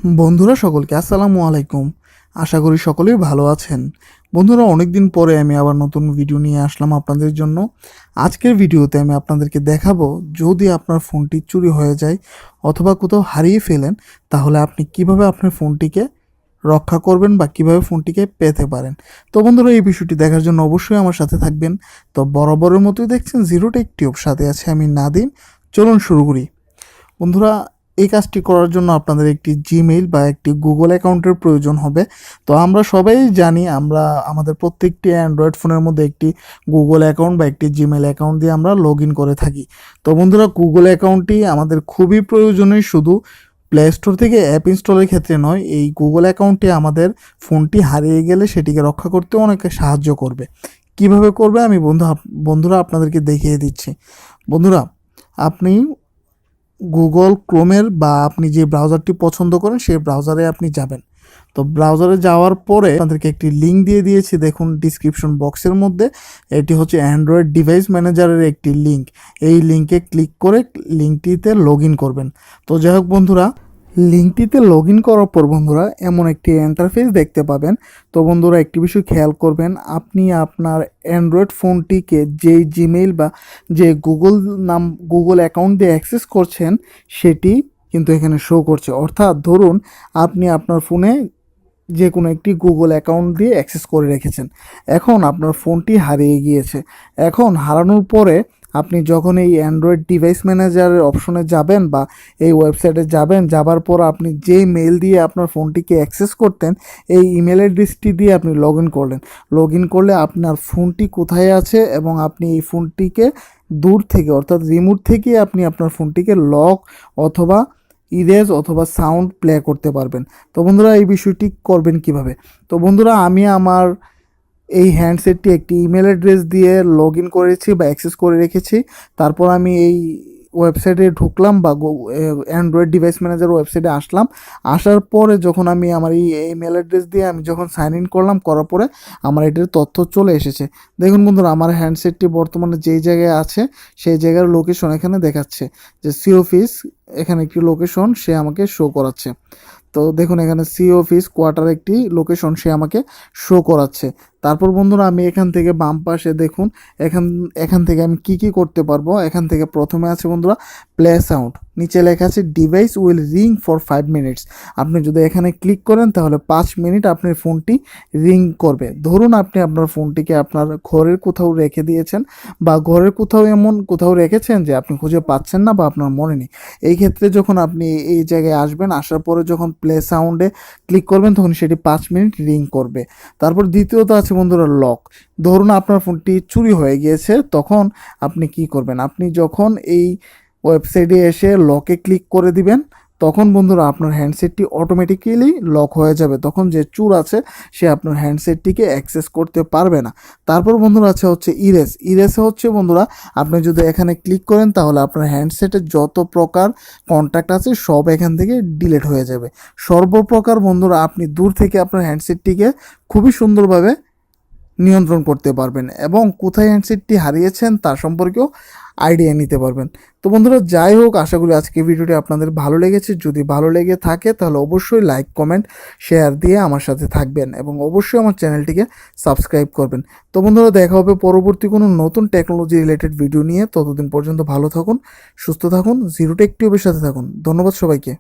বন্ধুরা সকলকে আসসালামু আলাইকুম। আশা করি সকলেই ভালো আছেন। বন্ধুরা, অনেকদিন পরে আমি আবার নতুন ভিডিও নিয়ে আসলাম আপনাদের জন্য। আজকের ভিডিওতে আমি আপনাদেরকে দেখাবো, যদি আপনার ফোনটি চুরি হয়ে যায় অথবা কোথাও হারিয়ে ফেলেন, তাহলে আপনি কিভাবে আপনার ফোনটিকে রক্ষা করবেন বা কিভাবে ফোনটিকে পেতে পারেন। তো বন্ধুরা, এই বিষয়টি দেখার জন্য অবশ্যই আমার সাথে থাকবেন। তো বরাবরের মতোই দেখছেন জিরো টেক টিউব, সাথে আছে আমি নাদিম। চলুন শুরু করি। বন্ধুরা, এই কাজটি করার জন্য আপনাদের একটি জিমেইল বা একটি গুগল অ্যাকাউন্টের প্রয়োজন হবে। তো আমরা সবাই জানি, আমাদের প্রত্যেকটি অ্যান্ড্রয়েড ফোনের মধ্যে একটি গুগল অ্যাকাউন্ট বা একটি জিমেইল অ্যাকাউন্ট দিয়ে আমরা লগ ইন করে থাকি। তো বন্ধুরা, গুগল অ্যাকাউন্টটি আমাদের খুবই প্রয়োজনীয়, শুধু প্লে স্টোর থেকে অ্যাপ ইনস্টলের ক্ষেত্রে নয়। এই গুগল অ্যাকাউন্টটি আমাদের ফোনটি হারিয়ে গেলে সেটিকে রক্ষা করতে অনেকে সাহায্য করবে। কিভাবে করবে আমি বন্ধুরা আপনাদেরকে দেখিয়ে দিচ্ছি। বন্ধুরা, আপনি গুগল ক্রোমের বা আপনি যে ব্রাউজারটি পছন্দ করেন সেই ব্রাউজারে আপনি যাবেন। তো ব্রাউজারে যাওয়ার পরে আপনাদেরকে একটি লিঙ্ক দিয়ে দিয়েছি, দেখুন ডিসক্রিপশন বক্সের মধ্যে। এটি হচ্ছে অ্যান্ড্রয়েড ডিভাইস ম্যানেজারের একটি লিঙ্ক। এই লিঙ্কে ক্লিক করে লিঙ্কটিতে লগ ইন করবেন। তো যাই হোক বন্ধুরা, লিঙ্কটিতে লগ ইন করার পর বন্ধুরা এমন একটি ইন্টারফেস দেখতে পাবেন। তো বন্ধুরা, একটি বিষয় খেয়াল করবেন, আপনি আপনার অ্যান্ড্রয়েড ফোনটিকে যেই জিমেইল বা যে গুগল অ্যাকাউন্ট দিয়ে অ্যাক্সেস করছেন সেটি কিন্তু এখানে শো করছে। অর্থাৎ ধরুন আপনি আপনার ফোনে যে কোনো একটি গুগল অ্যাকাউন্ট দিয়ে অ্যাক্সেস করে রেখেছেন, এখন আপনার ফোনটি হারিয়ে গিয়েছে। এখন হারানোর পরে আপনি যখন এই অ্যান্ড্রয়েড ডিভাইস ম্যানেজারের অপশনে যাবেন বা এই ওয়েবসাইটে যাবেন, যাবার পর আপনি যেই মেল দিয়ে আপনার ফোনটিকে অ্যাক্সেস করতেন, এই ইমেল অ্যাড্রেসটি দিয়ে আপনি লগ ইন করলেন। লগ ইন করলে আপনার ফোনটি কোথায় আছে এবং আপনি এই ফোনটিকে দূর থেকে অর্থাৎ রিমোট থেকে আপনি আপনার ফোনটিকে লক অথবা ইরেজ অথবা সাউন্ড প্লে করতে পারবেন। তো বন্ধুরা, এই বিষয়টি করবেন কিভাবে? তো বন্ধুরা, আমি আমার এই হ্যান্ডসেটটি একটি ইমেল অ্যাড্রেস দিয়ে লগ ইন করেছি বা অ্যাক্সেস করে রেখেছি। তারপর আমি এই ওয়েবসাইটে ঢুকলাম বা অ্যান্ড্রয়েড ডিভাইস ম্যানেজার ওয়েবসাইটে আসলাম। আসার পরে যখন আমি আমার এই ইমেল অ্যাড্রেস দিয়ে আমি যখন সাইন ইন করলাম, করার পরে আমার এটির তথ্য চলে এসেছে। দেখুন বন্ধুরা, আমার হ্যান্ডসেটটি বর্তমানে যেই জায়গায় আছে সেই জায়গার লোকেশন এখানে দেখাচ্ছে, যে সি অফিস, এখানে একটি লোকেশন সে আমাকে শো করাচ্ছে। তো দেখুন, এখানে সি অফিস কোয়ার্টার একটি লোকেশন সে আমাকে শো করাচ্ছে। তারপর বন্ধুরা, আমি এখান থেকে বাম পাশে দেখুন, এখান এখান থেকে আমি কি করতে পারবো। এখান থেকে প্রথমে আছে বন্ধুরা প্লে সাউন্ড, নিচে লেখা আছে device will ring for 5 minutes. আপনি যদি এখানে ক্লিক করেন তাহলে 5 মিনিট আপনার ফোনটি রিং করবে। ধরুন আপনি আপনার ফোনটিকে আপনার ঘরের কোথাও রেখে দিয়েছেন বা ঘরের কোথাও রেখেছেন যে আপনি খুঁজে পাচ্ছেন না বা আপনার মনে নেই। এই ক্ষেত্রে যখন আপনি এই জায়গায় আসবেন, আসার পরে যখন প্লে সাউন্ডে ক্লিক করবেন তখন সেটি 5 মিনিট রিং করবে। তারপর দ্বিতীয়ত আছে বন্ধুরা লক। ধরুন আপনার ফোনটি চুরি হয়ে গিয়েছে, তখন আপনি কি করবেন? আপনি যখন এই ওয়েবসাইটে এসে লকে ক্লিক করে দিবেন, তখন বন্ধুরা আপনার হ্যান্ডসেটটি অটোমেটিক্যালি লক হয়ে যাবে। তখন যে চোর আছে সে আপনার হ্যান্ডসেটটিকে অ্যাক্সেস করতে পারবে না। তারপর বন্ধুরা হচ্ছে ইরেসে হচ্ছে বন্ধুরা, আপনি যদি এখানে ক্লিক করেন তাহলে আপনার হ্যান্ডসেটের যত প্রকার কন্ট্যাক্ট আছে সব এখান থেকে ডিলিট হয়ে যাবে। সর্বপ্রকার বন্ধুরা আপনি দূর থেকে আপনার হ্যান্ডসেটটিকে খুবই সুন্দরভাবে নিয়ন্ত্রণ করতে পারবেন এবং কোথায় হ্যান্ডসেটটি হারিয়েছেন তার সম্পর্কেও আইডিয়া নিতে পারবেন। তো বন্ধুরা, যাই হোক, আশা করি আজকে ভিডিওটি আপনাদের ভালো লেগেছে। যদি ভালো লেগে থাকে তাহলে অবশ্যই লাইক, কমেন্ট, শেয়ার দিয়ে আমার সাথে থাকবেন এবং অবশ্যই আমার চ্যানেলটিকে সাবস্ক্রাইব করবেন। তো বন্ধুরা, দেখা হবে পরবর্তী কোনো নতুন টেকনোলজি রিলেটেড ভিডিও নিয়ে। ততদিন পর্যন্ত ভালো থাকুন, সুস্থ থাকুন, জিরো টেক টিউবের সাথে থাকুন। ধন্যবাদ সবাইকে।